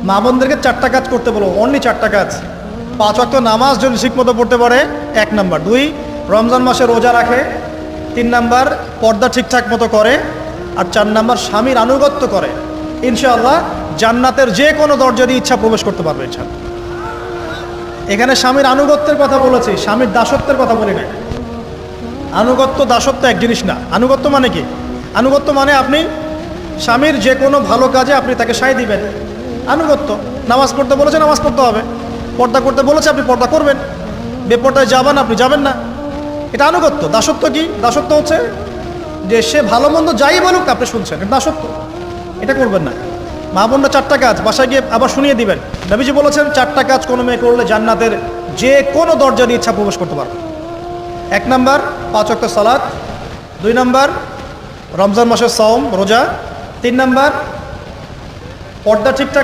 মা বোনদেরকে 4টা কাজ করতে বলো, অনলি 4টা কাজ। 5 ওয়াক্ত নামাজ যদি ঠিকমতো পড়তে পারে 1 নাম্বার, 2 রমজান মাসে রোজা রাখে, 3 নাম্বার পর্দা ঠিকঠাক মতো করে, আর 4 নাম্বার স্বামীর আনুগত্য করে, ইনশাআল্লাহ জান্নাতের যে কোনো দরজা দিয়ে ইচ্ছা প্রবেশ করতে পারবে ইনশাআল্লাহ। এখানে স্বামীর আনুগত্যের কথা বলেছি, স্বামীর দাসত্বের কথা বলি না। আনুগত্য দাসত্ব এক জিনিস না। আনুগত্য মানে কি? আনুগত্য মানে আপনি স্বামীর যে কোনো ভালো কাজে আপনি তাকে সায় দিবেন, আনুগত্য। নামাজ পড়তে বলেছে নামাজ পড়তে হবে, পর্দা করতে বলেছে আপনি পর্দা করবেন, বেপর্দায় যাবেন আপনি যাবেন না, এটা আনুগত্য। দাসত্ব কি? দাসত্ব হচ্ছে যে সে ভালো মন্দ যাই বলুক আপনি শুনছেন, এটা দাসত্ব, এটা করবেন না। মা বোনরা 4টা কাজ বাসায় গিয়ে আবার শুনিয়ে দিবেন। নবীজি বলেছেন 4টা কাজ কোনো মেয়ে করলে জান্নাতের যে কোনো দরজা দিয়ে ইচ্ছা প্রবেশ করতে পারবে। 1 নাম্বার 5 ওয়াক্ত সালাত, 2 নাম্বার রমজান মাসের সওম রোজা, 3 নাম্বার পর্দা ঠিকঠাক